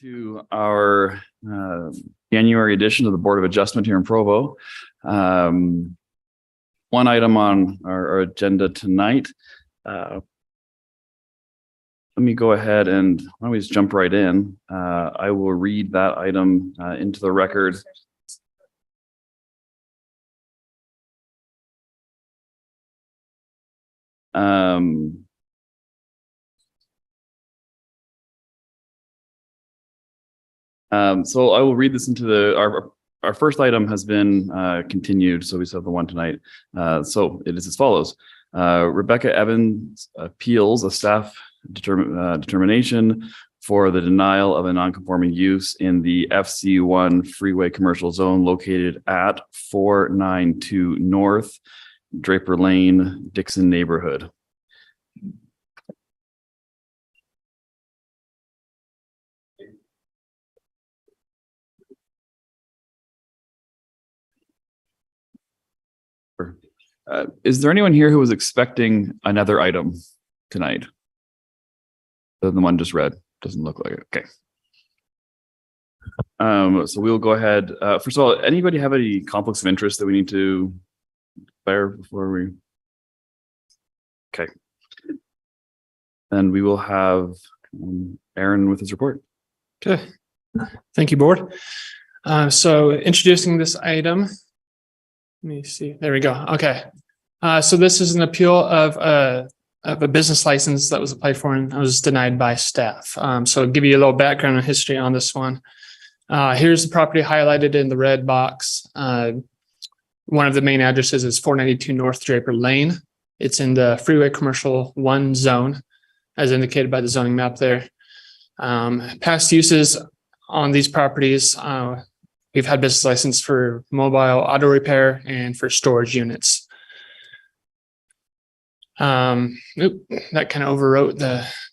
To our January edition of the Board of Adjustment here in Provo. One item on our agenda tonight. Let me go ahead and why don't we just jump right in. I will read that item into the record. So I will read this into our first item has been continued, so we still have the one tonight. So it is as follows. Rebecca Evans appeals a staff determination for the denial of a non-conforming use in the FC1 Freeway Commercial Zone located at 492 North Draper Lane, Dixon neighborhood. Is there anyone here who was expecting another item tonight? Other than the one just read, doesn't look like it. Okay. So we'll go ahead. First of all, anybody have any conflicts of interest that we need to declare before we? Okay. Then we will have Aaron with his report. Okay. Thank you, board. So introducing this item. Let me see. There we go. Okay. So this is an appeal of a business license that was applied for and was denied by staff. So I'll give you a little background and history on this one. Here's the property highlighted in the red box. One of the main addresses is 492 North Draper Lane. It's in the Freeway Commercial 1 zone, as indicated by the zoning map there. Past uses on these properties, we've had business license for mobile auto repair and for storage units. That kind of overwrote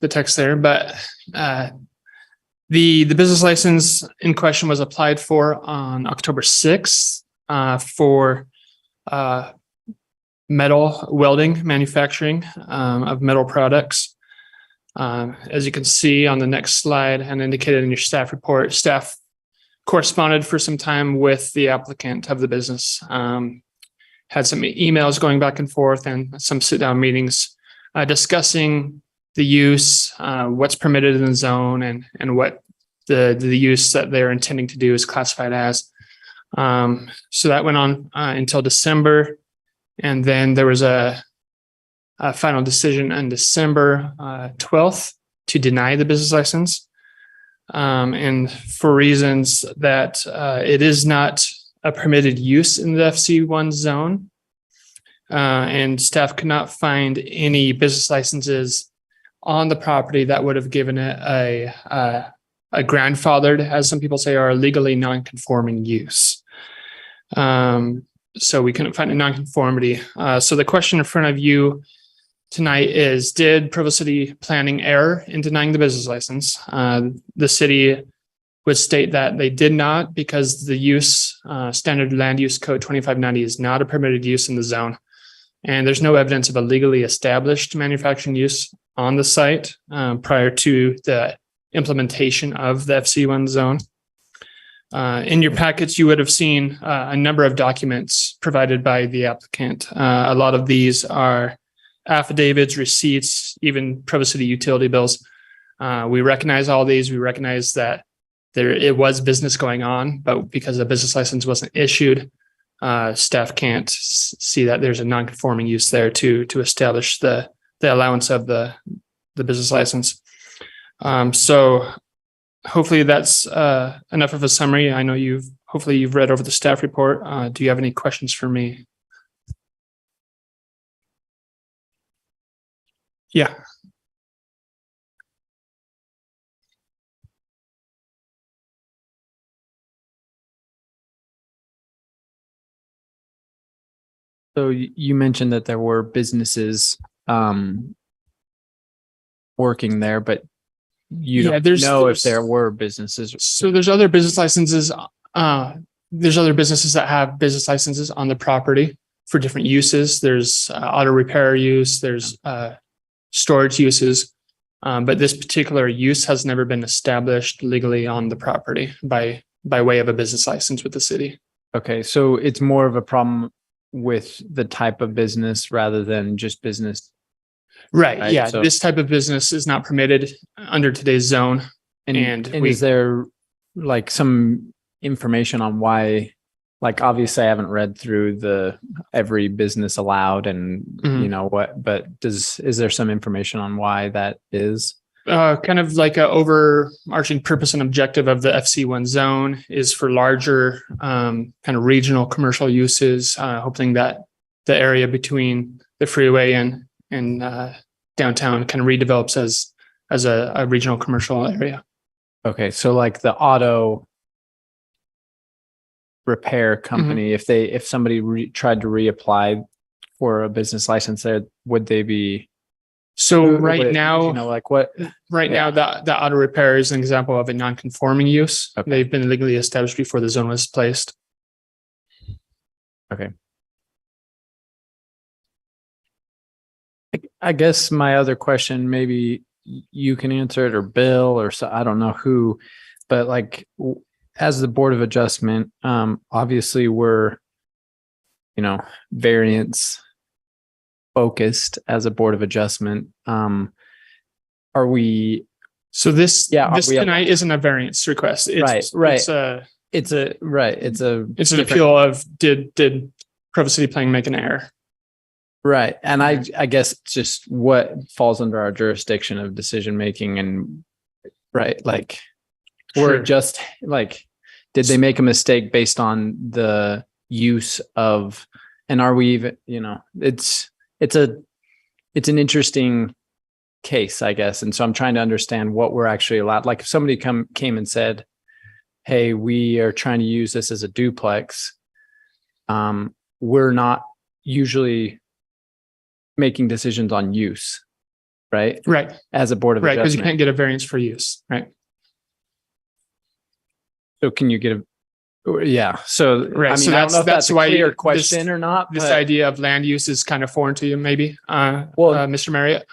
the text there, but the business license in question was applied for on October 6th for metal welding manufacturing of metal products. As you can see on the next slide and indicated in your staff report, staff corresponded for some time with the applicant of the business, had some emails going back and forth and some sit-down meetings discussing the use, what's permitted in the zone, and what the use that they're intending to do is classified as. So that went on until December, and then there was a final decision on December 12th to deny the business license. And for reasons that it is not a permitted use in the FC1 zone, and staff could not find any business licenses on the property that would have given it a grandfathered, as some people say, or a legally non-conforming use. So we couldn't find a non-conformity. So the question in front of you tonight is, did Provo City Planning err in denying the business license? The city would state that they did not, because the use, standard land use code 2590 is not a permitted use in the zone. And there's no evidence of a legally established manufacturing use on the site prior to the implementation of the FC1 zone. In your packets, you would have seen a number of documents provided by the applicant. A lot of these are affidavits, receipts, even Provo City utility bills. We recognize all these. We recognize that it was business going on, but because the business license wasn't issued, staff can't see that there's a non-conforming use there to establish the allowance of the business license. So hopefully that's enough of a summary. I know hopefully you've read over the staff report. Do you have any questions for me? Yeah. So you mentioned that there were businesses working there, but you don't know if there were businesses. So there's other business licenses. There's other businesses that have business licenses on the property for different uses. There's auto repair use. There's storage uses. But this particular use has never been established legally on the property by way of a business license with the city. Okay, so it's more of a problem with the type of business rather than just business. Right. Yeah. So, This type of business is not permitted under today's zone. and is there like some information on why? Like, obviously I haven't read through every business allowed and you know what, but is there some information on why that is? Kind of like a overarching purpose and objective of the FC1 zone is for larger kind of regional commercial uses, hoping that the area between the freeway and downtown kind of redevelops as a regional commercial area. Okay, so like the auto repair company, if somebody tried to reapply for a business license there, would they be? So right now, like what? Right now, the auto repair is an example of a non-conforming use. Okay. They've been legally established before the zone was placed. Okay. I guess my other question, maybe you can answer it, or Bill, or so, I don't know who, but like as the Board of Adjustment, obviously we're, variance focused as a Board of Adjustment. Are we? So this tonight isn't a variance request. It's, right. It's an different appeal of did Provo City Planning make an error? Right. And I guess it's just what falls under our jurisdiction of decision making, and right, like we're just like, did they make a mistake based on the use of, and are we even, it's an interesting case, I guess. And so I'm trying to understand what we're actually allowed. Like if somebody came and said, hey, we are trying to use this as a duplex, we're not usually making decisions on use, right? Right. As a Board of Adjustment. Right, because you can't get a variance for use, right? So can you get yeah. So right. I mean, so I don't know if that's why a clear question or not. This idea of land use is kind of foreign to you, maybe, Mr. Marriott.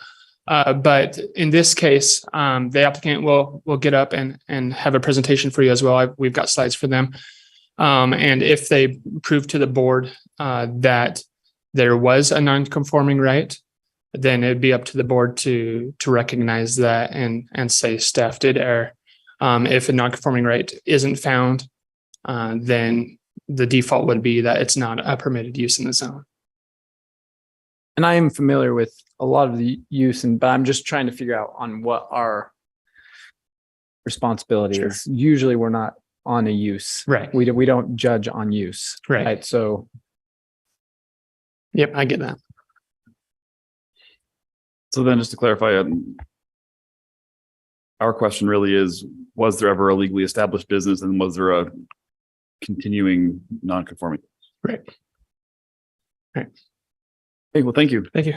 But in this case, the applicant will get up and have a presentation for you as well. We've got slides for them. And if they prove to the board that there was a non-conforming right, then it'd be up to the board to recognize that and say staff did err. If a non-conforming right isn't found, then the default would be that it's not a permitted use in the zone. And I am familiar with a lot of the use, but I'm just trying to figure out on what our responsibility is. Usually we're not on a use. Right. We don't judge on use. Right. So. Yep, I get that. So then just to clarify, our question really is, was there ever a legally established business, and was there a continuing non-conforming? Right. Right. Hey, well, thank you. Thank you.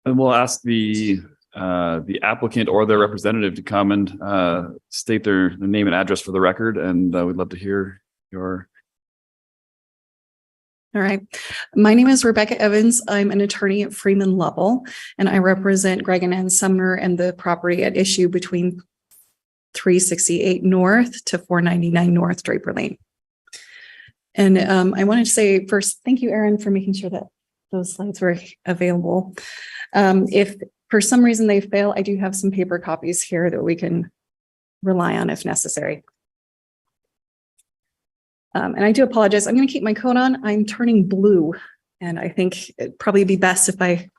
And we'll ask the applicant or their representative to come and state their name and address for the record, and we'd love to hear your. All right. My name is Rebecca Evans. I'm an attorney at Freeman Lovell, and I represent Greg and Ann Sumner and the property at issue between 368 North to 499 North Draper Lane. And I wanted to say first, thank you, Aaron, for making sure that those slides were available. If for some reason they fail, I do have some paper copies here that we can rely on if necessary. And I do apologize. I'm going to keep my coat on. I'm turning blue, and I think it'd probably be best if I,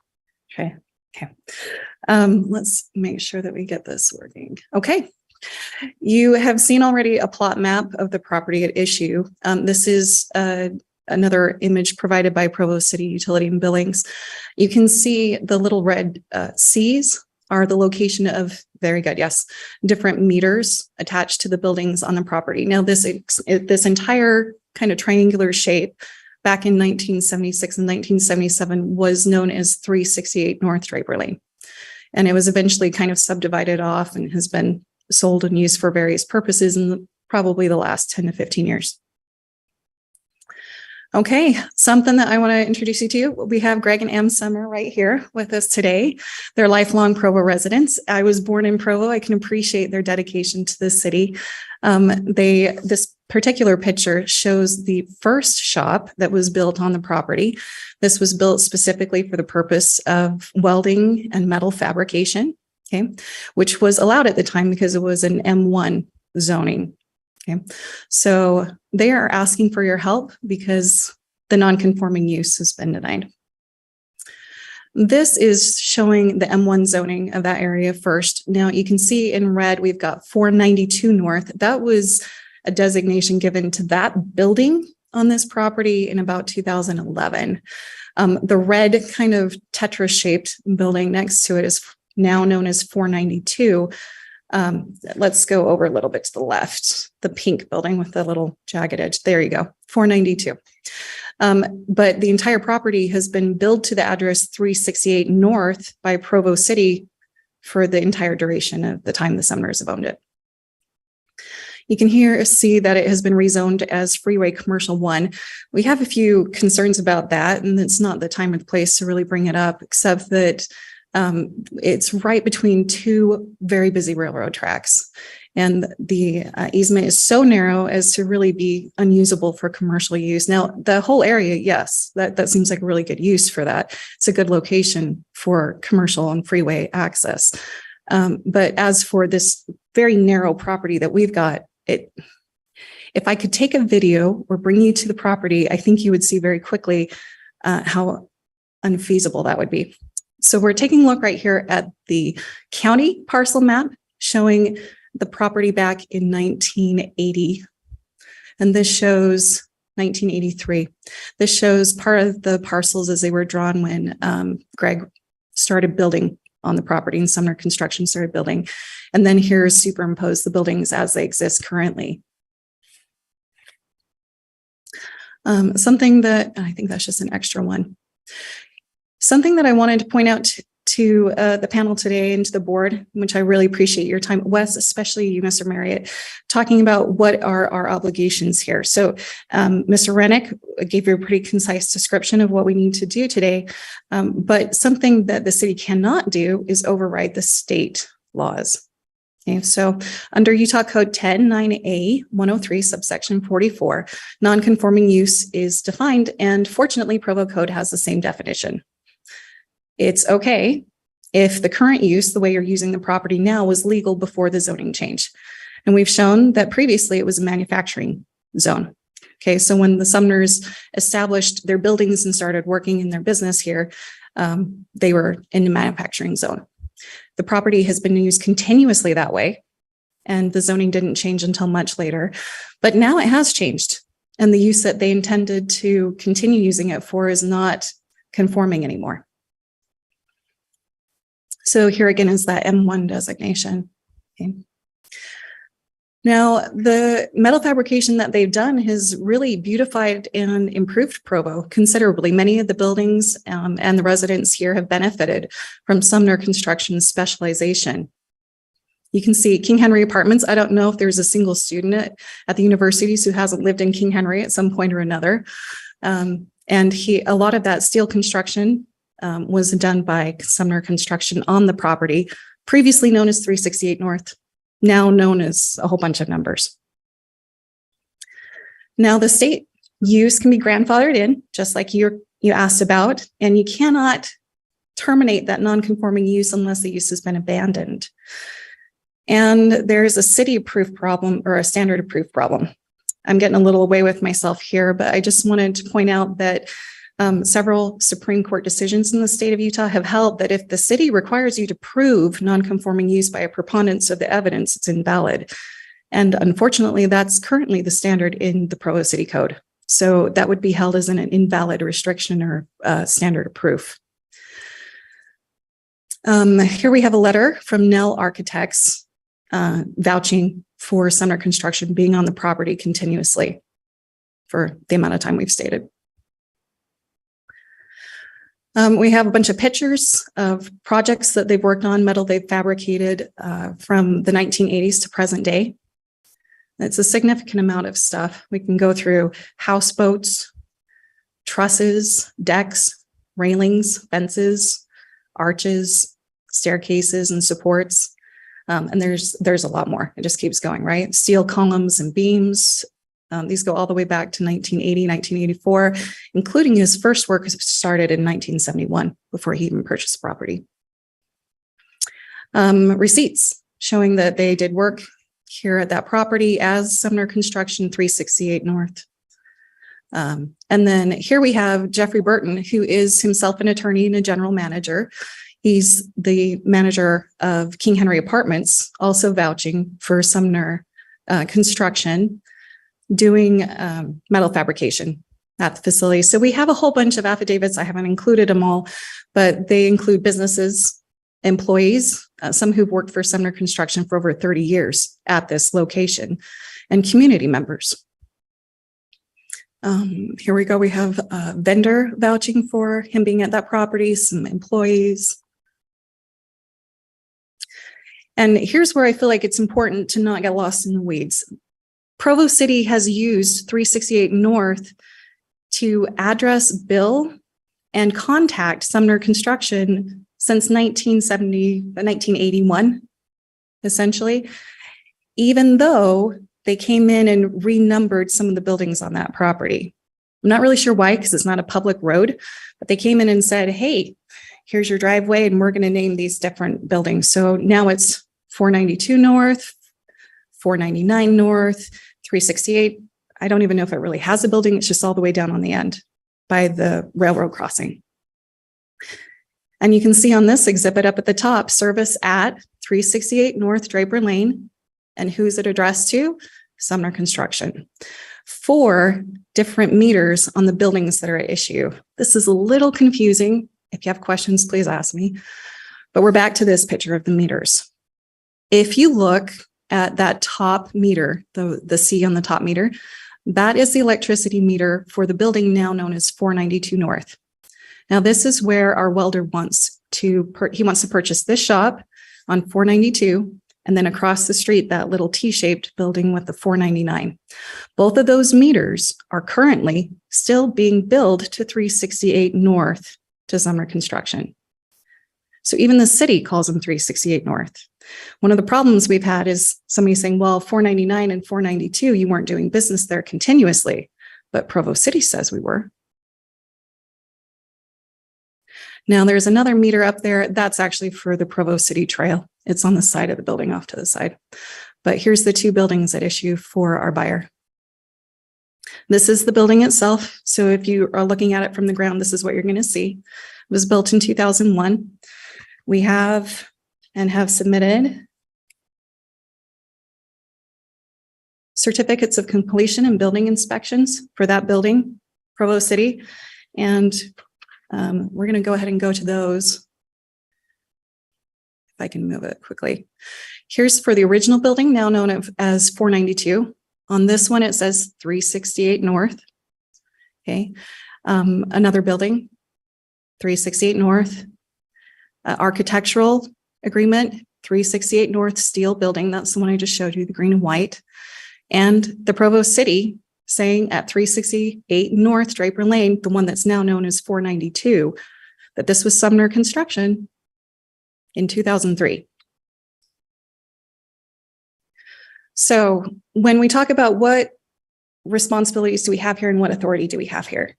okay. Let's make sure that we get this working. Okay. You have seen already a plot map of the property at issue. This is another image provided by Provo City Utility and Billings. You can see the little red C's are the location of, very good, yes, different meters attached to the buildings on the property. Now, this entire kind of triangular shape back in 1976 and 1977 was known as 368 North Draper Lane. And it was eventually kind of subdivided off and has been sold and used for various purposes in probably the last 10 to 15 years. Okay, something that I want to introduce you to. We have Greg and Am Summer right here with us today. They're lifelong Provo residents. I was born in Provo. I can appreciate their dedication to the city. This particular picture shows the first shop that was built on the property. This was built specifically for the purpose of welding and metal fabrication, okay, which was allowed at the time because it was an M1 zoning. Okay, so they are asking for your help because the non-conforming use has been denied. This is showing the M1 zoning of that area first. Now you can see in red, we've got 492 North. That was a designation given to that building on this property in about 2011. The red kind of tetra-shaped building next to it is now known as 492. Let's go over a little bit to the left, the pink building with the little jagged edge. There you go, 492. But the entire property has been billed to the address 368 North by Provo City for the entire duration of the time the Sumners have owned it. You can see that it has been rezoned as Freeway Commercial 1. We have a few concerns about that, and it's not the time or the place to really bring it up, except that it's right between two very busy railroad tracks. And the easement is so narrow as to really be unusable for commercial use. Now, the whole area, yes, that seems like a really good use for that. It's a good location for commercial and freeway access. But as for this very narrow property that we've got, if I could take a video or bring you to the property, I think you would see very quickly how unfeasible that would be. So we're taking a look right here at the county parcel map showing the property back in 1980. And this shows 1983. This shows part of the parcels as they were drawn when Greg started building on the property and Sumner Construction started building. And then here's superimposed the buildings as they exist currently. Something that, I think that's just an extra one. Something that I wanted to point out to the panel today and to the board, which I really appreciate your time, Wes, especially you, Mr. Marriott, talking about what are our obligations here. So Mr. Rennick gave you a pretty concise description of what we need to do today, but something that the city cannot do is override the state laws. Okay, so under Utah Code 10-9A 103 subsection 44, non-conforming use is defined, and fortunately Provo Code has the same definition. It's okay if the current use, the way you're using the property now, was legal before the zoning change. And we've shown that previously it was a manufacturing zone. Okay, so when the Sumners established their buildings and started working in their business here, they were in the manufacturing zone. The property has been used continuously that way, and the zoning didn't change until much later. But now it has changed, and the use that they intended to continue using it for is not conforming anymore. So here again is that M1 designation. Okay. Now, the metal fabrication that they've done has really beautified and improved Provo considerably. Many of the buildings and the residents here have benefited from Sumner Construction's specialization. You can see King Henry Apartments. I don't know if there's a single student at the universities who hasn't lived in King Henry at some point or another. And a lot of that steel construction was done by Sumner Construction on the property, previously known as 368 North, now known as a whole bunch of numbers. Now, the state use can be grandfathered in, just like you asked about, and you cannot terminate that non-conforming use unless the use has been abandoned. And there's a city approved problem or a standard approved problem. I'm getting a little away with myself here, but I just wanted to point out that several Supreme Court decisions in the state of Utah have held that if the city requires you to prove non-conforming use by a preponderance of the evidence, it's invalid. And unfortunately, that's currently the standard in the Provo City Code. So that would be held as an invalid restriction or standard of proof. Here we have a letter from Nell Architects vouching for Sumner Construction being on the property continuously for the amount of time we've stated. We have a bunch of pictures of projects that they've worked on, metal they've fabricated from the 1980s to present day. It's a significant amount of stuff. We can go through houseboats, trusses, decks, railings, fences, arches, staircases, and supports. And there's a lot more. It just keeps going, right? Steel columns and beams. These go all the way back to 1980, 1984, including his first work started in 1971 before he even purchased property. Receipts showing that they did work here at that property as Sumner Construction 368 North. And then here we have Jeffrey Burton, who is himself an attorney and a general manager. He's the manager of King Henry Apartments, also vouching for Sumner Construction, doing metal fabrication at the facility. So we have a whole bunch of affidavits. I haven't included them all, but they include businesses, employees, some who've worked for Sumner Construction for over 30 years at this location, and community members. Here we go. We have a vendor vouching for him being at that property, some employees. And here's where I feel like it's important to not get lost in the weeds. Provo City has used 368 North to address, bill, and contact Sumner Construction since 1981, essentially, even though they came in and renumbered some of the buildings on that property. I'm not really sure why, because it's not a public road, but they came in and said, hey, here's your driveway, and we're going to name these different buildings. So now it's 492 North, 499 North, 368. I don't even know if it really has a building. It's just all the way down on the end by the railroad crossing. And you can see on this exhibit up at the top, service at 368 North Draper Lane. And who's it addressed to? Sumner Construction. 4 different meters on the buildings that are at issue. This is a little confusing. If you have questions, please ask me. But we're back to this picture of the meters. If you look at that top meter, the C on the top meter, that is the electricity meter for the building now known as 492 North. Now, this is where our welder wants to purchase this shop on 492, and then across the street, that little T-shaped building with the 499. Both of those meters are currently still being billed to 368 North to Sumner Construction. So even the city calls them 368 North. One of the problems we've had is somebody saying, well, 499 and 492, you weren't doing business there continuously, but Provo City says we were. Now there's another meter up there. That's actually for the Provo City Trail. It's on the side of the building off to the side. But here's the 2 buildings at issue for our buyer. This is the building itself. So if you are looking at it from the ground, this is what you're going to see. It was built in 2001. We have submitted certificates of completion and building inspections for that building, Provo City. And we're going to go ahead and go to those. If I can move it quickly. Here's for the original building, now known as 492. On this one, it says 368 North. Okay. Another building, 368 North. Architectural agreement, 368 North steel building. That's the one I just showed you, the green and white. And the Provo City saying at 368 North Draper Lane, the one that's now known as 492, that this was Sumner Construction in 2003. So when we talk about what responsibilities do we have here and what authority do we have here,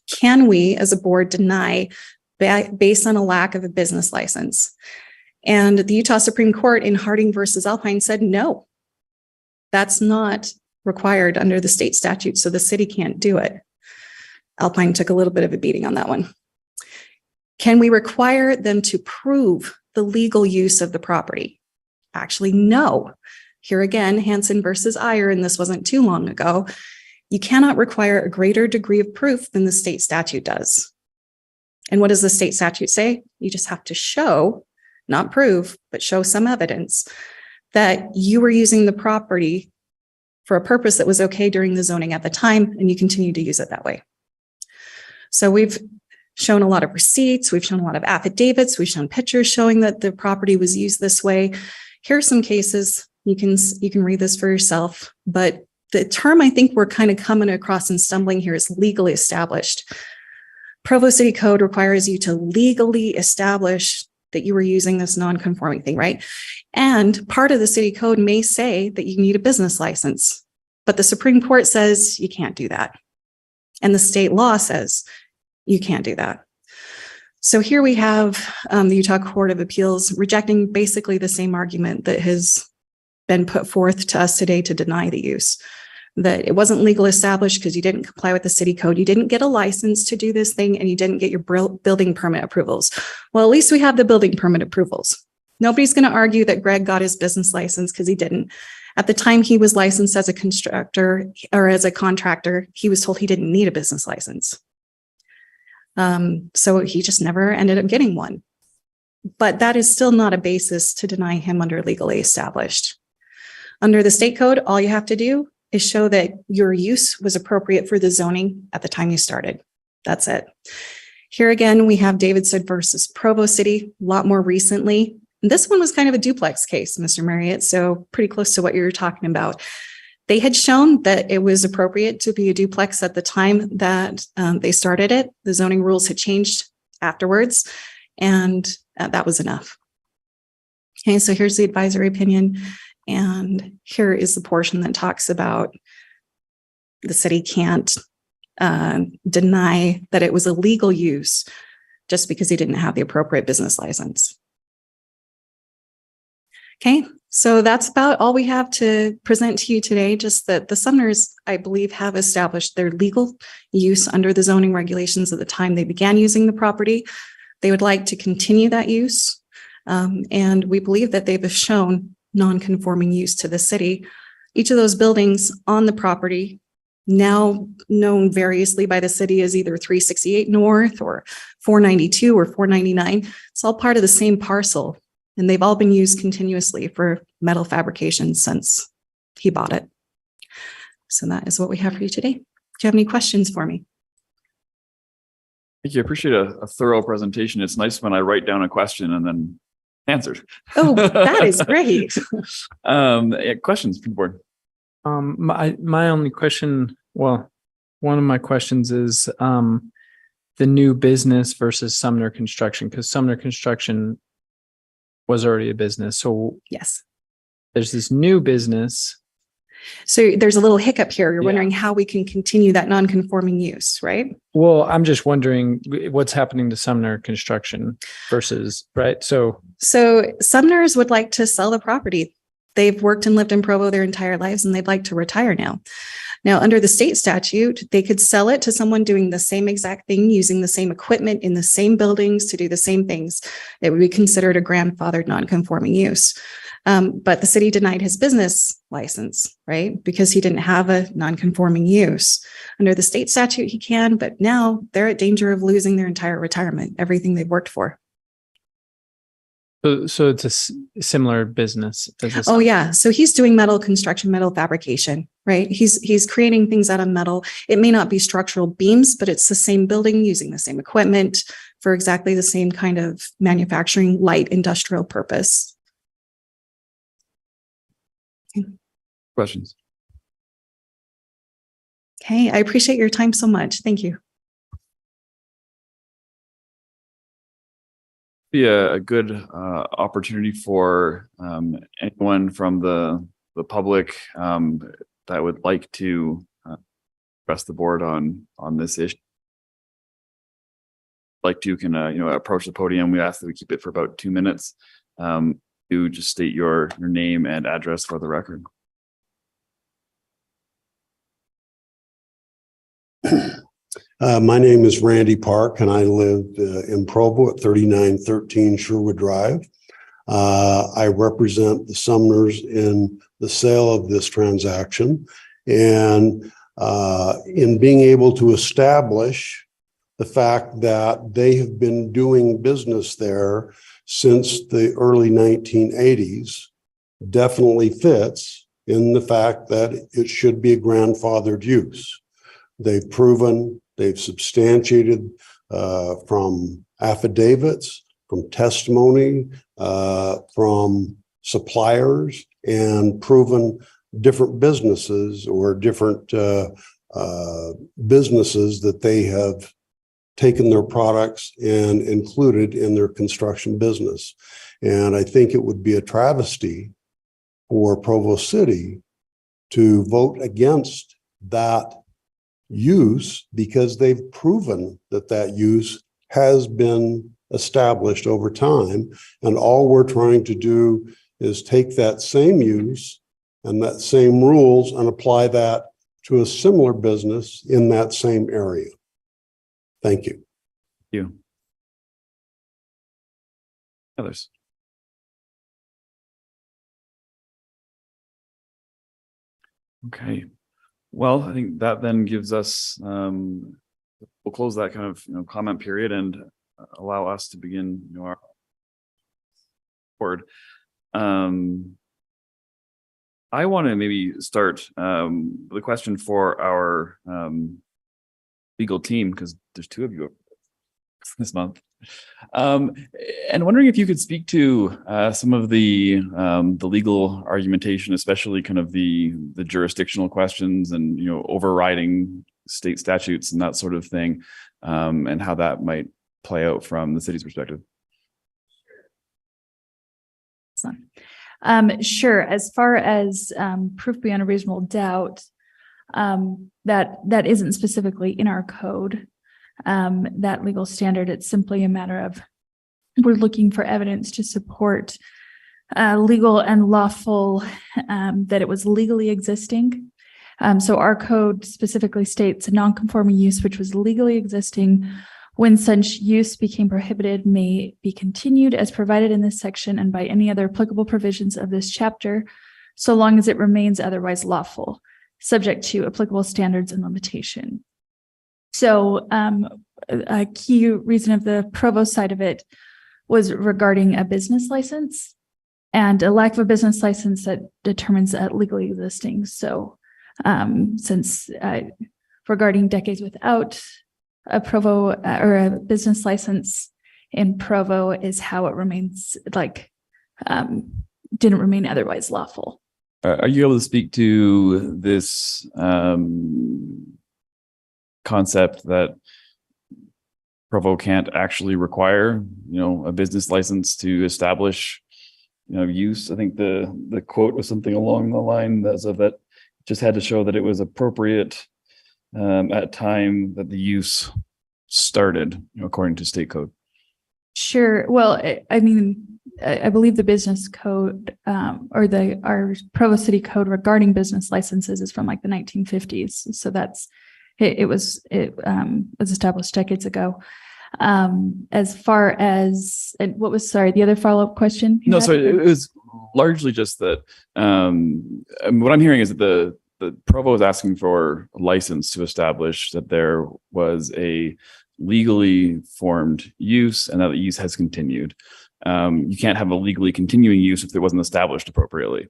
can we as a board deny based on a lack of a business license? And the Utah Supreme Court in Harding versus Alpine said, no, that's not required under the state statute. So the city can't do it. Alpine took a little bit of a beating on that one. Can we require them to prove the legal use of the property? Actually, no. Here again, Hansen versus Iyer, and this wasn't too long ago. You cannot require a greater degree of proof than the state statute does. And what does the state statute say? You just have to show, not prove, but show some evidence that you were using the property for a purpose that was okay during the zoning at the time, and you continue to use it that way. So we've shown a lot of receipts, we've shown a lot of affidavits, we've shown pictures showing that the property was used this way. Here are some cases. You can read this for yourself, but the term I think we're kind of coming across and stumbling here is legally established. Provo City Code requires you to legally establish that you were using this non-conforming thing, right? And part of the city code may say that you need a business license, but the Supreme Court says you can't do that. And the state law says you can't do that. So here we have the Utah Court of Appeals rejecting basically the same argument that has been put forth to us today to deny the use. That it wasn't legal established because you didn't comply with the city code. You didn't get a license to do this thing and you didn't get your building permit approvals. Well, at least we have the building permit approvals. Nobody's going to argue that Greg got his business license because he didn't. At the time he was licensed as a constructor or as a contractor, he was told he didn't need a business license. So he just never ended up getting one. But that is still not a basis to deny him under legally established. Under the state code, all you have to do is show that your use was appropriate for the zoning at the time you started. That's it. Here again, we have Davidson versus Provo City, a lot more recently. And this one was kind of a duplex case, Mr. Marriott, so pretty close to what you were talking about. They had shown that it was appropriate to be a duplex at the time that they started it. The zoning rules had changed afterwards, and that was enough. Okay, so here's the advisory opinion. And here is the portion that talks about the city can't deny that it was a legal use just because he didn't have the appropriate business license. Okay, so that's about all we have to present to you today. Just that the Sumners, I believe, have established their legal use under the zoning regulations at the time they began using the property. They would like to continue that use. And we believe that they've shown non-conforming use to the city. Each of those buildings on the property, now known variously by the city as either 368 North or 492 or 499, it's all part of the same parcel. And they've all been used continuously for metal fabrication since he bought it. So that is what we have for you today. Do you have any questions for me? Thank you. I appreciate a thorough presentation. It's nice when I write down a question and then answered. Oh, that is great. Yeah, questions from the board. My only question, well, one of my questions is the new business versus Sumner Construction, because Sumner Construction was already a business. So Yes. there's this new business. So there's a little hiccup here. You're Yeah. wondering how we can continue that non-conforming use, right? Well, I'm just wondering what's happening to Sumner Construction versus, right? So Sumners would like to sell the property. They've worked and lived in Provo their entire lives and they'd like to retire now. Now, under the state statute, they could sell it to someone doing the same exact thing, using the same equipment in the same buildings to do the same things. It would be considered a grandfathered non-conforming use. But the city denied his business license, right? Because he didn't have a non-conforming use. Under the state statute, he can, but now they're at danger of losing their entire retirement, everything they've worked for. So it's a similar business as this. Oh yeah. So he's doing metal construction, metal fabrication, right? He's creating things out of metal. It may not be structural beams, but it's the same building using the same equipment for exactly the same kind of manufacturing, light industrial purpose. Questions? Okay. I appreciate your time so much. Thank you. Be a good opportunity for anyone from the public that would like to press the board on this issue. Like to can approach the podium. We ask that we keep it for about 2 minutes. You just state your name and address for the record. My name is Randy Park, and I live in Provo at 3913 Sherwood Drive. I represent the Sumners in the sale of this transaction, and in being able to establish the fact that they have been doing business there since the early 1980s definitely fits in the fact that it should be a grandfathered use. They've proven, they've substantiated from affidavits, from testimony, from suppliers, and proven different businesses or different businesses that they have taken their products and included in their construction business. And I think it would be a travesty for Provo City to vote against that use because they've proven that that use has been established over time. And all we're trying to do is take that same use and that same rules and apply that to a similar business in that same area. Thank you. You. Others. Okay. Well, I think that then gives us, we'll close that kind of comment period and allow us to begin our board. I want to maybe start with a question for our legal team, because there's two of you this month. And wondering if you could speak to some of the legal argumentation, especially kind of the jurisdictional questions and overriding state statutes and that sort of thing, and how that might play out from the city's perspective. Sure. As far as proof beyond a reasonable doubt, that isn't specifically in our code, that legal standard. It's simply a matter of we're looking for evidence to support legal and lawful, that it was legally existing. So our code specifically states a nonconforming use which was legally existing when such use became prohibited may be continued as provided in this section and by any other applicable provisions of this chapter, so long as it remains otherwise lawful, subject to applicable standards and limitation. So a key reason of the Provo side of it was regarding a business license and a lack of a business license that determines that legally existing. So since regarding decades without a Provo or a business license in Provo is how it remains, didn't remain otherwise lawful. Are you able to speak to this concept that Provo can't actually require, a business license to establish, use? I think the quote was something along the line that just had to show that it was appropriate at time that the use started, according to state code. Sure. Well, I mean, I believe the business code or our Provo City code regarding business licenses is from like the 1950s. So it was established decades ago. As far as the other follow-up question? No, sorry, it was largely just that what I'm hearing is that the Provo is asking for a license to establish that there was a legally formed use and that the use has continued. You can't have a legally continuing use if it wasn't established appropriately.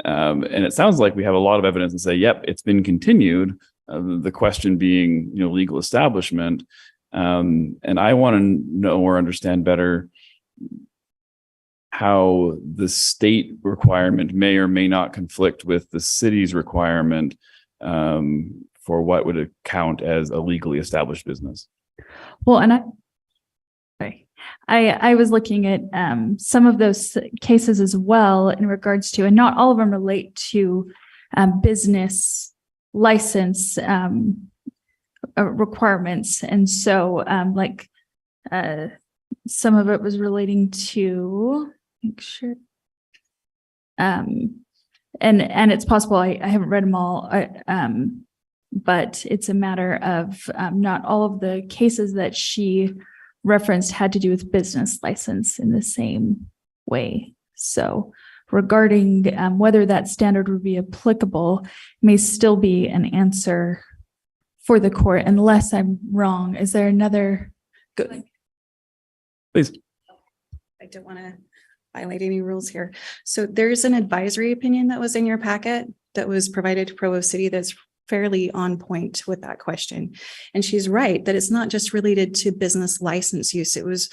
And it sounds like we have a lot of evidence to say, yep, it's been continued. The question being, legal establishment. And I want to know or understand better how the state requirement may or may not conflict with the city's requirement for what would count as a legally established business. Well, and I was looking at some of those cases as well in regards to, and not all of them relate to business license requirements. And so some of it was relating to, make sure. And it's possible I haven't read them all, but it's a matter of not all of the cases that she referenced had to do with business license in the same way. So regarding whether that standard would be applicable may still be an answer for the court, unless I'm wrong. Is there another? Good. Please. I don't want to violate any rules here. So there's an advisory opinion that was in your packet that was provided to Provo City that's fairly on point with that question. And she's right that it's not just related to business license use. It was,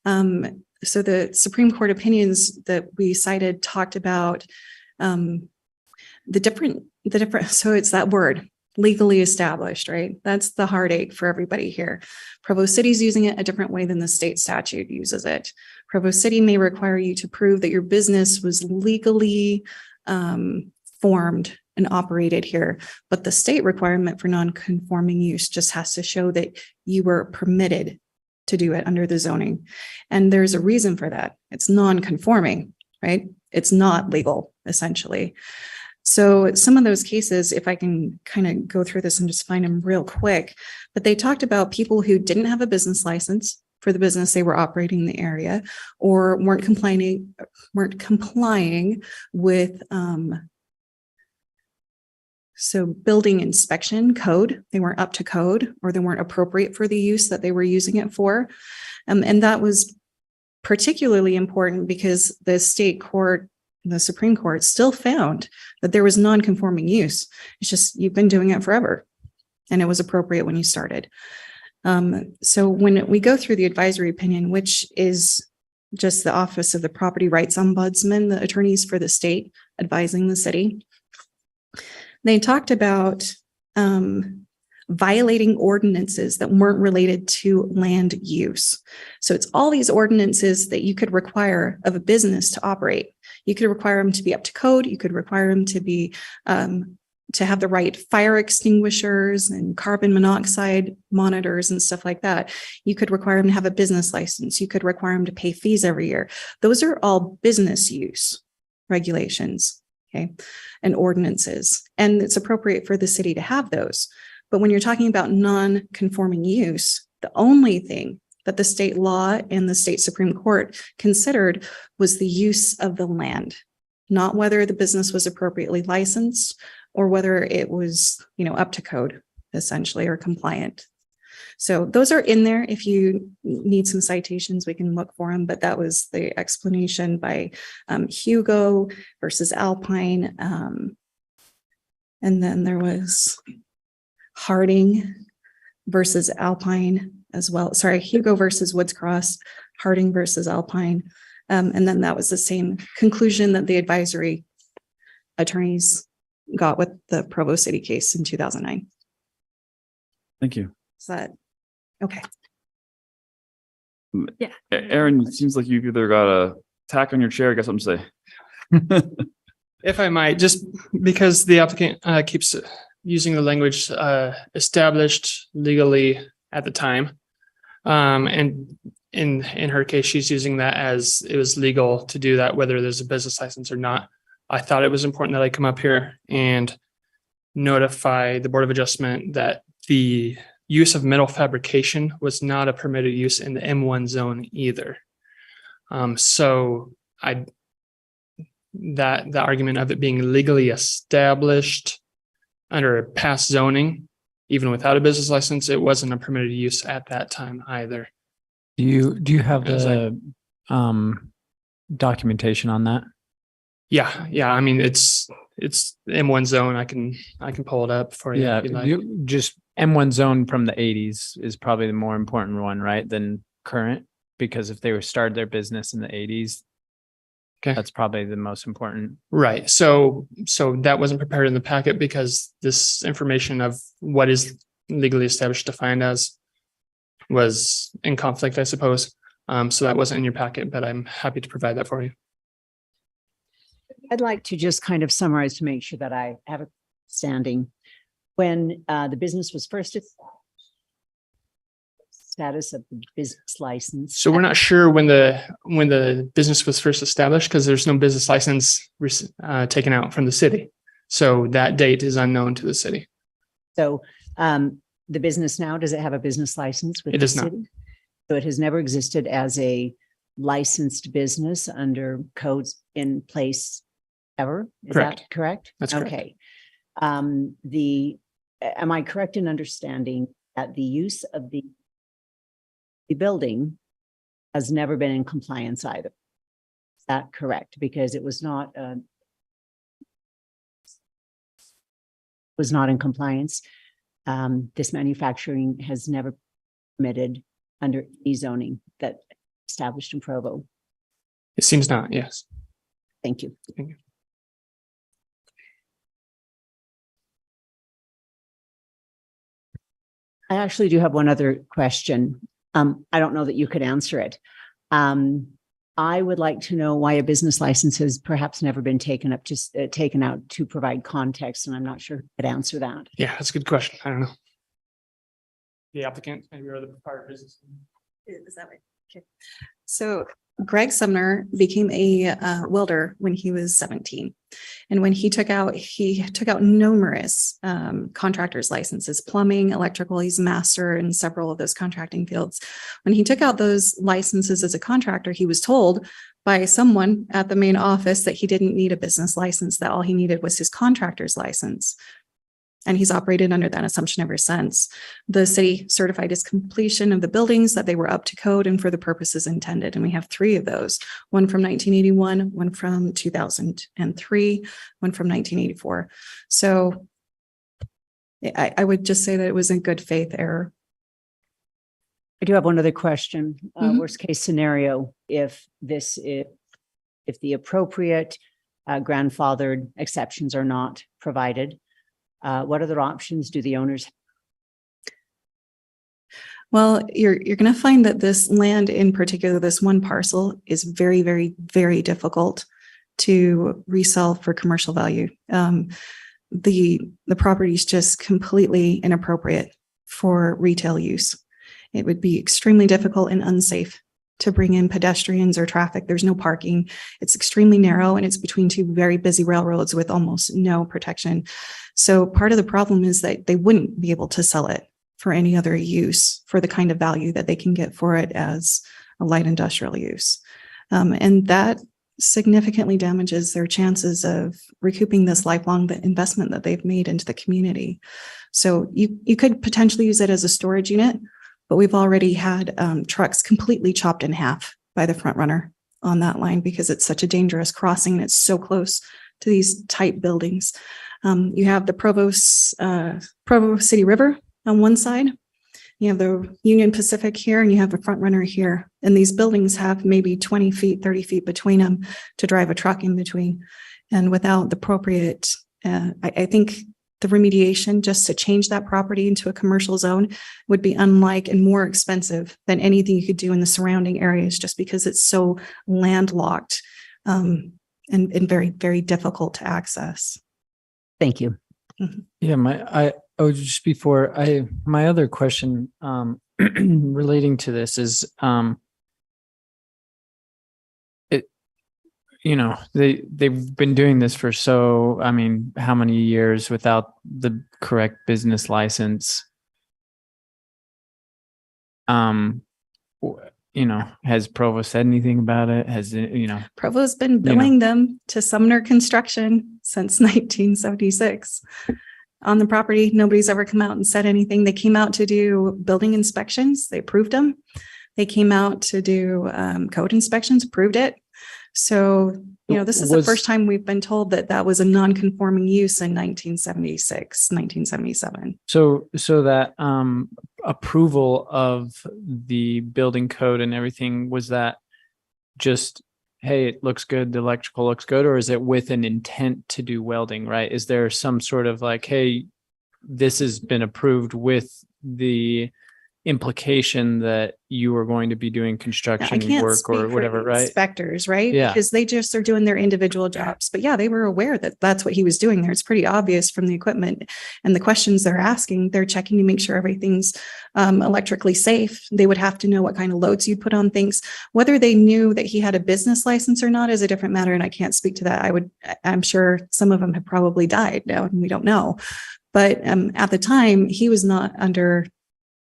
so the Supreme Court opinions that we cited talked about the different, so it's that word, legally established, right? That's the heartache for everybody here. Provo City's using it a different way than the state statute uses it. Provo City may require you to prove that your business was legally formed and operated here, but the state requirement for non-conforming use just has to show that you were permitted to do it under the zoning. And there's a reason for that. It's non-conforming, right? It's not legal, essentially. So some of those cases, if I can kind of go through this and just find them real quick, but they talked about people who didn't have a business license for the business they were operating in the area, or weren't complying with so building inspection code. They weren't up to code, or they weren't appropriate for the use that they were using it for. And that was particularly important because the state court, the Supreme Court, still found that there was non-conforming use. It's just, you've been doing it forever, and it was appropriate when you started. So when we go through the advisory opinion, which is just the Office of the Property Rights Ombudsman, the attorneys for the state advising the city, they talked about violating ordinances that weren't related to land use. So it's all these ordinances that you could require of a business to operate. You could require them to be up to code. You could require them to be to have the right fire extinguishers and carbon monoxide monitors and stuff like that. You could require them to have a business license. You could require them to pay fees every year. Those are all business use regulations, okay, and ordinances. And it's appropriate for the city to have those. But when you're talking about non-conforming use, the only thing that the state law and the state Supreme Court considered was the use of the land, not whether the business was appropriately licensed or whether it was, up to code, essentially, or compliant. So those are in there. If you need some citations, we can look for them. But that was the explanation by Hugo versus Alpine. And then there was Harding versus Alpine as well. Sorry, Hugo versus Woods Cross, Harding versus Alpine. And then that was the same conclusion that the advisory attorneys got with the Provo City case in 2009. Thank you. Is that okay? Yeah. Aaron, it seems like you've either got a tack on your chair, I got something to say. If I might, just because the applicant keeps using the language established legally at the time. And in her case, she's using that as it was legal to do that, whether there's a business license or not. I thought it was important that I come up here and notify the Board of Adjustment that the use of metal fabrication was not a permitted use in the M1 zone either. So that argument of it being legally established under past zoning, even without a business license, it wasn't a permitted use at that time either. Do you have As the documentation on that? Yeah. I mean, it's M1 zone. I can pull it up for you. Yeah, if you'd like. just M1 zone from the 80s is probably the more important one, right? Than current, because if they were started their business in the 80s, Okay. that's probably the most important. Right. So that wasn't prepared in the packet because this information of what is legally established defined as was in conflict, I suppose. So that wasn't in your packet, but I'm happy to provide that for you. I'd like to just kind of summarize to make sure that I have a standing. When the business was first status of the business license. So we're not sure when the business was first established because there's no business license taken out from the city. So that date is unknown to the city. So the business now, does it have a business license with It the does not. city? So it has never existed as a licensed business under codes in place ever? Is Correct. that correct? That's correct. Okay. Am I correct in understanding that the use of the building has never been in compliance either? Is that correct? Because it was not in compliance. This manufacturing has never permitted under any zoning that established in Provo. It seems not. Yes. Thank you. Thank you. I actually do have one other question. I don't know that you could answer it. I would like to know why a business license has perhaps never been taken out to provide context, and I'm not sure who could answer that. Yeah, that's a good question. I don't know. The applicant, maybe, or the prior business. Is that right? Okay. So Greg Sumner became a welder when he was 17. And when he took out numerous contractor's licenses, plumbing, electrical, he's a master in several of those contracting fields. When he took out those licenses as a contractor, he was told by someone at the main office that he didn't need a business license, that all he needed was his contractor's license. And he's operated under that assumption ever since. The city certified his completion of the buildings, that they were up to code and for the purposes intended. And we have 3 of those, one from 1981, one from 2003, one from 1984. So I would just say that it was a good faith error. I do have one other question. Mhm. Worst case scenario, if the appropriate grandfathered exceptions are not provided, what other options do the owners have? Well, you're going to find that this land, in particular, this one parcel, is very, very, very difficult to resell for commercial value. The property is just completely inappropriate for retail use. It would be extremely difficult and unsafe to bring in pedestrians or traffic. There's no parking. It's extremely narrow, and it's between 2 very busy railroads with almost no protection. So part of the problem is that they wouldn't be able to sell it for any other use for the kind of value that they can get for it as a light industrial use. And that significantly damages their chances of recouping this lifelong investment that they've made into the community. So you could potentially use it as a storage unit, but we've already had trucks completely chopped in half by the front runner on that line because it's such a dangerous crossing and it's so close to these tight buildings. You have the Provo City River on one side. You have the Union Pacific here, and you have the front runner here. And these buildings have maybe 20 feet, 30 feet between them to drive a truck in between. And without the appropriate, I think the remediation just to change that property into a commercial zone would be unlike and more expensive than anything you could do in the surrounding areas, just because it's so landlocked and very, very difficult to access. Thank you. Yeah, my other question relating to this is they've been doing this for how many years without the correct business license? Has Provo said anything about it? Provo's been billing them to Sumner Construction since 1976 on the property. Nobody's ever come out and said anything. They came out to do building inspections. They approved them. They came out to do code inspections, approved it. So, this is the first time we've been told that was a non-conforming use in 1976, 1977. So that approval of the building code and everything, was that just, hey, it looks good, the electrical looks good, or is it with an intent to do welding, right? Is there some sort of like, hey, this has been approved with the implication that you are going to be doing construction work or whatever, right? Inspectors, right? Yeah. Because they just are doing their individual jobs. But yeah, they were aware that that's what he was doing there. It's pretty obvious from the equipment and the questions they're asking. They're checking to make sure everything's electrically safe. They would have to know what kind of loads you'd put on things. Whether they knew that he had a business license or not is a different matter, and I can't speak to that. I'm sure some of them have probably died now, and we don't know. But at the time, he was not under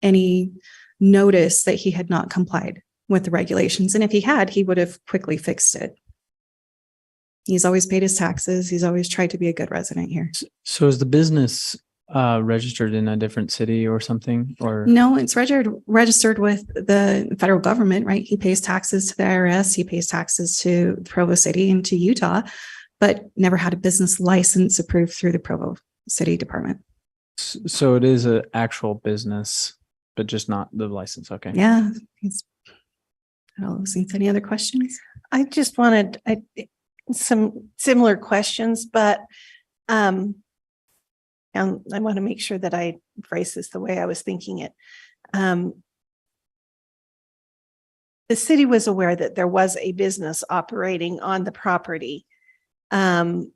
any notice that he had not complied with the regulations. And if he had, he would have quickly fixed it. He's always paid his taxes. He's always tried to be a good resident here. So is the business registered in a different city or something? Or no, it's registered with the federal government, right? He pays taxes to the IRS. He pays taxes to Provo City and to Utah, but never had a business license approved through the Provo City Department. So it is an actual business, but just not the license. Okay. Yeah. All those things. Any other questions? I just wanted some similar questions, but and I want to make sure that I phrase this the way I was thinking it. The city was aware that there was a business operating on the property. And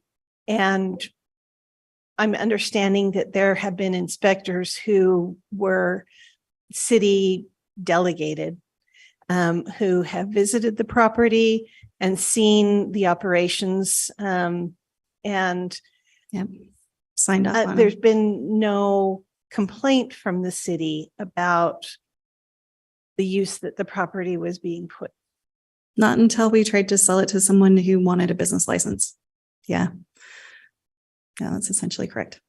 I'm understanding that there have been inspectors who were city delegated, who have visited the property and seen the operations. And Signed up on there's it. been no complaint from the city about the use that the property was being put. Not until we tried to sell it to someone who wanted a business license. Yeah. Yeah, that's essentially correct.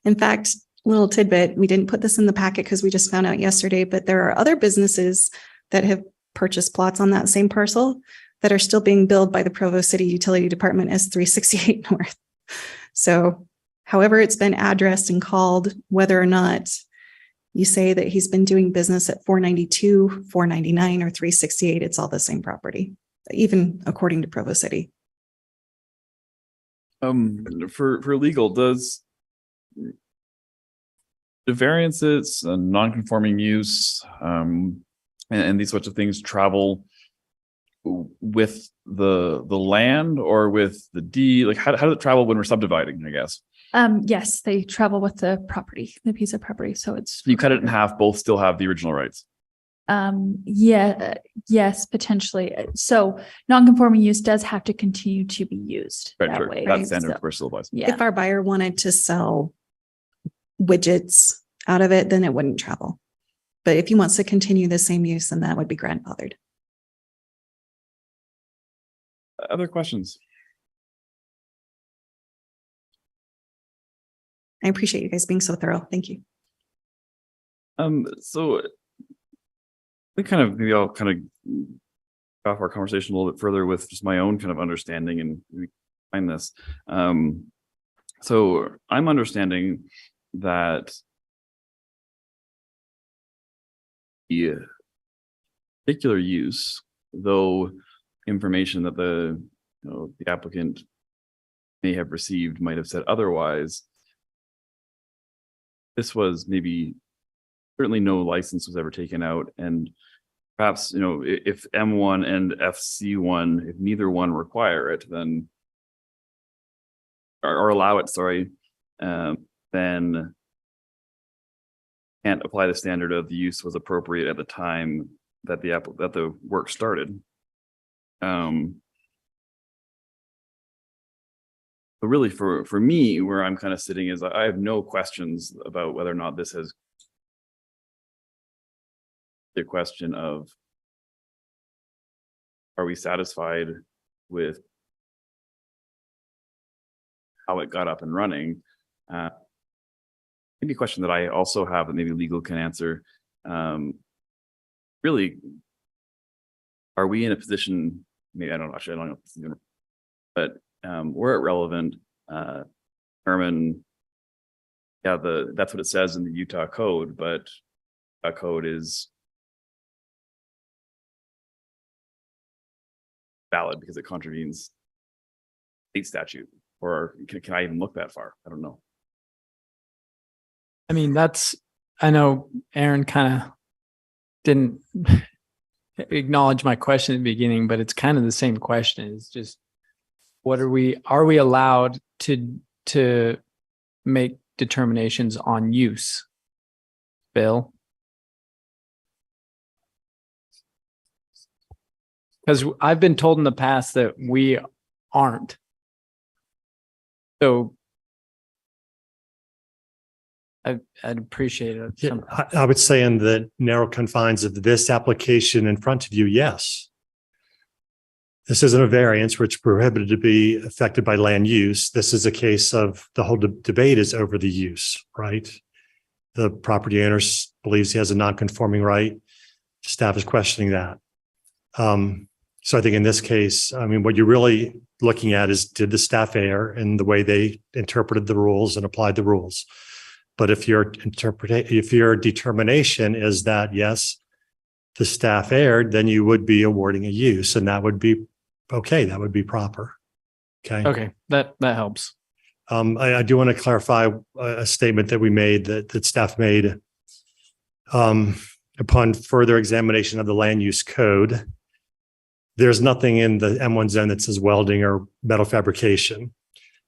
In fact, little tidbit, we didn't put this in the packet because we just found out yesterday, but there are other businesses that have purchased plots on that same parcel that are still being billed by the Provo City Utility Department as 368 North. So however it's been addressed and called, whether or not you say that he's been doing business at 492, 499, or 368, it's all the same property, even according to Provo City. For legal, does the variances, non-conforming use, and these sorts of things travel with the land or with the deed? Like how does it travel when we're subdividing, I guess? Yes, they travel with the property, the piece of property. So it's You cut it in half, both still have the original rights. Yes, potentially. So non-conforming use does have to continue to be used Right, that sure. way. That's standard So, for still applies. yeah. If our buyer wanted to sell widgets out of it, then it wouldn't travel. But if he wants to continue the same use, then that would be grandfathered. Other questions? I appreciate you guys being so thorough. Thank you. So maybe I'll kind of off our conversation a little bit further with just my own kind of understanding and find this. So I'm understanding that the particular use, though information that the applicant may have received might have said otherwise, this was maybe certainly no license was ever taken out, and perhaps if M1 and FC1, if neither one require it, then or allow it, sorry, then can't apply the standard of the use was appropriate at the time that the work started. But really, for me, where I'm kind of sitting is I have no questions about whether or not this has the question of, are we satisfied with how it got up and running? Maybe a question that I also have that maybe legal can answer. Really, are we in a position, maybe I don't know, but were it relevant, determine, that's what it says in the Utah code, but a code is valid because it contravenes state statute, or can I even look that far? I don't know. I mean, I know Aaron kind of didn't acknowledge my question at the beginning, but it's kind of the same question. It's just, are we allowed to make determinations on use? Bill? Because I've been told in the past that we aren't. So I'd appreciate it. Yeah, I would say in the narrow confines of this application in front of you, yes. This isn't a variance which prohibited to be affected by land use. This is a case of the whole debate is over the use, right? The property owner believes he has a non-conforming right. Staff is questioning that. So I think in this case, I mean, what you're really looking at is, did the staff err in the way they interpreted the rules and applied the rules? But if your determination is that, yes, the staff erred, then you would be awarding a use, and that would be okay. That would be proper. Okay. Okay. That helps. I do want to clarify a statement that we made that staff made. Upon further examination of the land use code, there's nothing in the M1 zone that says welding or metal fabrication.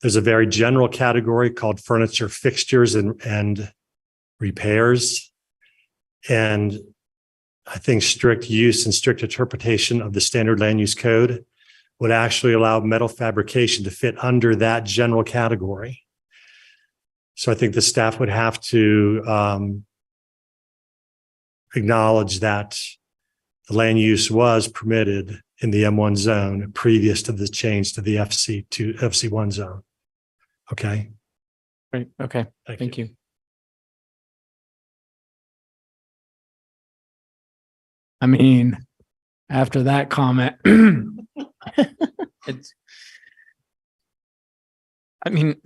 There's a very general category called furniture, fixtures, and repairs. And I think strict use and strict interpretation of the standard land use code would actually allow metal fabrication to fit under that general category. So I think the staff would have to acknowledge that the land use was permitted in the M1 zone previous to the change to the FC1 zone. Okay. Great. Okay. Thank you. I mean, after that comment, it's, I mean,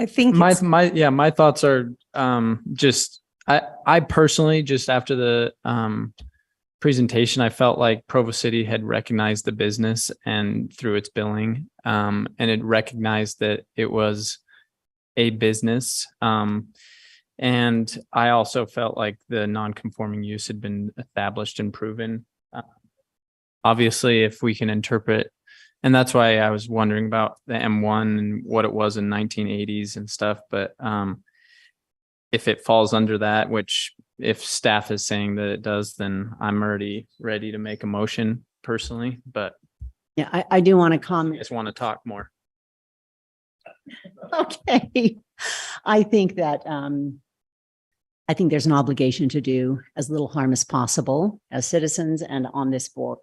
I think my thoughts are just I personally, just after the presentation, I felt like Provo City had recognized the business and through its billing, and it recognized that it was a business. And I also felt like the non-conforming use had been established and proven. Obviously, if we can interpret, and that's why I was wondering about the M1 and what it was in 1980s and stuff. But if it falls under that, which if staff is saying that it does, then I'm already ready to make a motion personally. But Yeah, I do want to I comment. just want to talk more. Okay. I think that I think there's an obligation to do as little harm as possible as citizens and on this board.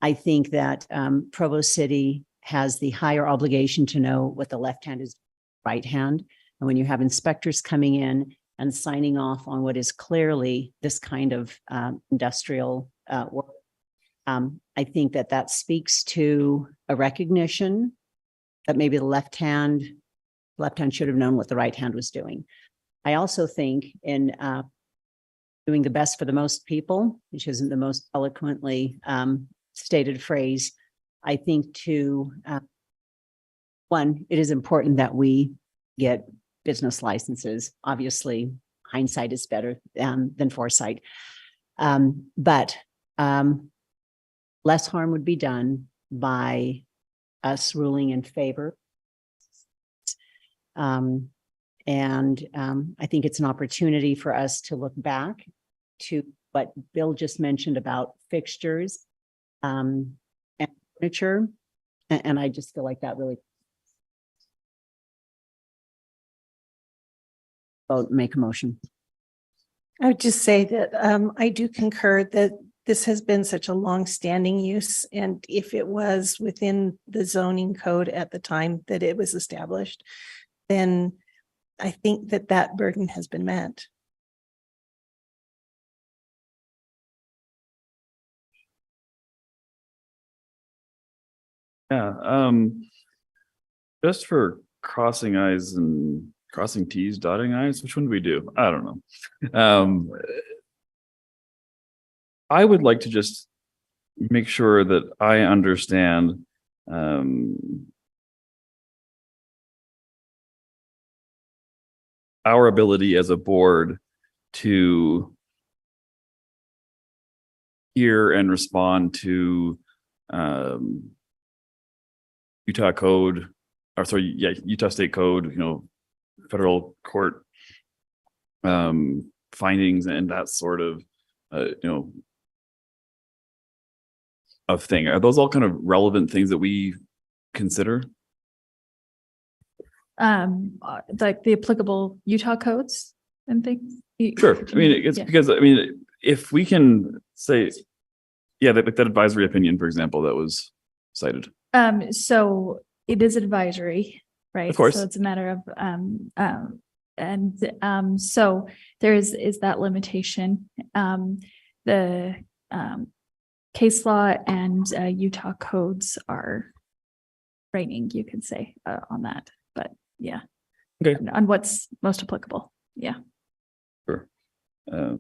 I think that Provo City has the higher obligation to know what the left hand is, right hand. And when you have inspectors coming in and signing off on what is clearly this kind of industrial work, I think that that speaks to a recognition that maybe the left hand should have known what the right hand was doing. I also think in doing the best for the most people, which isn't the most eloquently stated phrase, I think one, it is important that we get business licenses. Obviously, hindsight is better than foresight. But less harm would be done by us ruling in favor. And I think it's an opportunity for us to look back to what Bill just mentioned about fixtures and furniture. And I just feel like that really make a motion. I would just say that I do concur that this has been such a long-standing use. And if it was within the zoning code at the time that it was established, then I think that that burden has been met. Yeah. Just for crossing I's and crossing T's, dotting I's, which one do we do? I don't know. I would like to just make sure that I understand our ability as a board to hear and respond to Utah code, or sorry, yeah, Utah State Code, federal court findings and that sort of, of thing. Are those all kind of relevant things that we consider? Like the applicable Utah codes and things? Sure. I mean, it's because, if we can say, yeah, that advisory opinion, for example, that was cited. So it is advisory, right? Of course. So it's a matter of, so there is that limitation. The case law and Utah codes are reigning, you could say, on that. But yeah, okay, on what's most applicable. Yeah. Sure. Address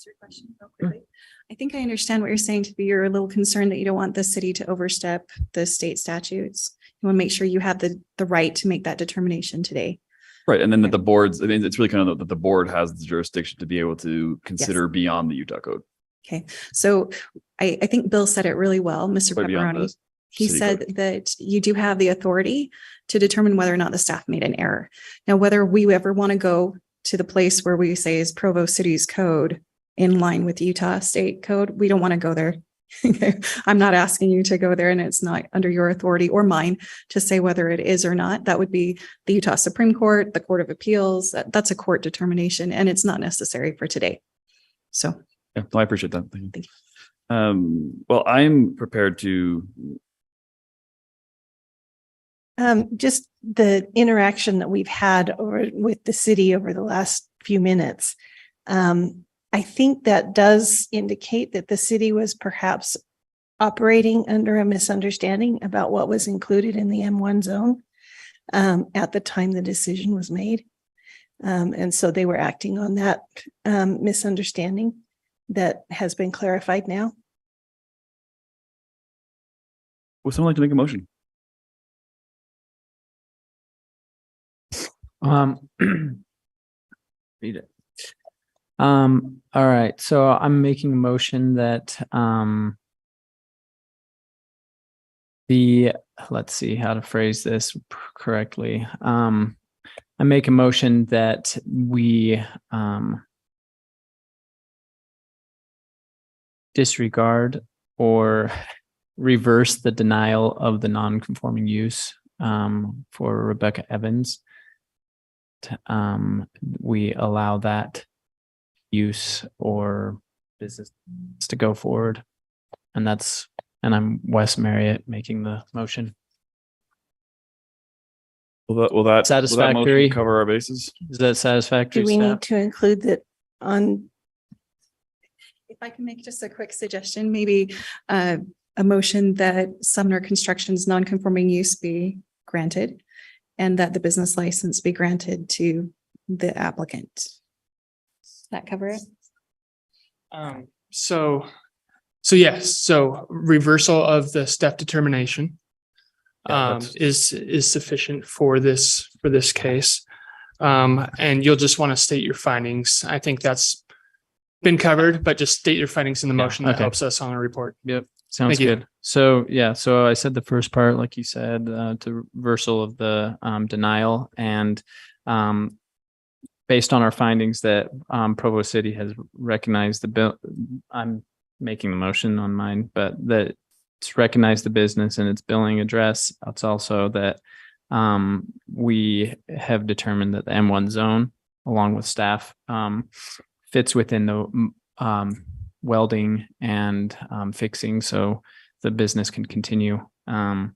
your question real quickly. I think I understand what you're saying to be. You're a little concerned that you don't want the city to overstep the state statutes. You want to make sure you have the right to make that determination today. Right. And then that the boards, I mean, it's really kind of that the board has the jurisdiction to be able to consider beyond the Utah code. Okay. So I think Bill said it really well, Mr. Way beyond Pepperoni. the He city said code. that you do have the authority to determine whether or not the staff made an error. Now, whether we ever want to go to the place where we say is Provo City's code in line with Utah State code, we don't want to go there. I'm not asking you to go there, and it's not under your authority or mine to say whether it is or not. That would be the Utah Supreme Court, the Court of Appeals. That's a court determination, and it's not necessary for today. So Yeah, no, I appreciate that. Thank you. Thank Well, I'm prepared to, Just the interaction that we've had with the city over the last few minutes. I think that does indicate that the city was perhaps operating under a misunderstanding about what was included in the M1 zone at the time the decision was made. And so they were acting on that misunderstanding that has been clarified now. would someone like to make a motion? Read it. All right, so I'm making a motion that let's see how to phrase this correctly. I make a motion that we disregard or reverse the denial of the non-conforming use for Rebecca Evans. We allow that use or business to go forward. And I'm Wes Marriott making the motion. Will that motion Satisfactory? cover our bases? Is that satisfactory? Do we staff? need to include that on? if I can make just a quick suggestion, maybe a motion that Sumner Construction's non-conforming use be granted and that the business license be granted to the applicant. Does that cover it? So yes, so reversal of the step determination Yeah, is sufficient for this case. And you'll just want to state your findings. I think that's been covered, but just state your findings in the Yeah, motion. That okay. helps us on a report. Yep. Sounds Thank you. good. So yeah, so I said the first part, like you said, to reversal of the denial and based on our findings that Provo City has recognized the bill. I'm making the motion on mine, but that it's recognized the business and its billing address. It's also that we have determined that the M1 zone, along with staff, fits within the welding and fixing, so the business can continue. And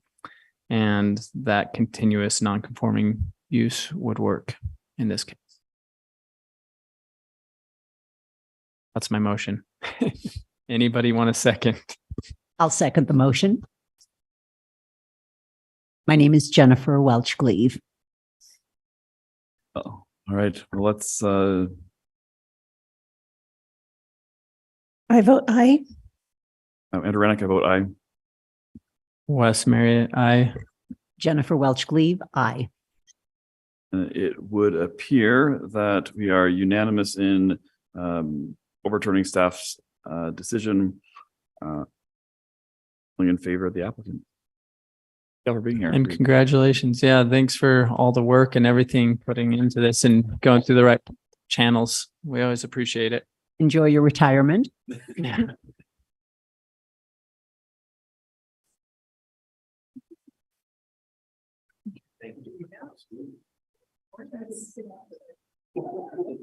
that continuous non-conforming use would work in this case. That's my motion. Anybody want a second? I'll second the motion. My name is Jennifer Welch-Gleave. Oh, all right. Well, let's I vote aye. Andrew Rennick, I vote aye. Wes Marriott, aye. Jennifer Welch-Gleave, aye. It would appear that we are unanimous in overturning staff's decision in favor of the applicant. Yeah, for being here. And congratulations. Yeah, thanks for all the work and everything putting into this and going through the right channels. We always appreciate it. Enjoy your retirement. Thank you.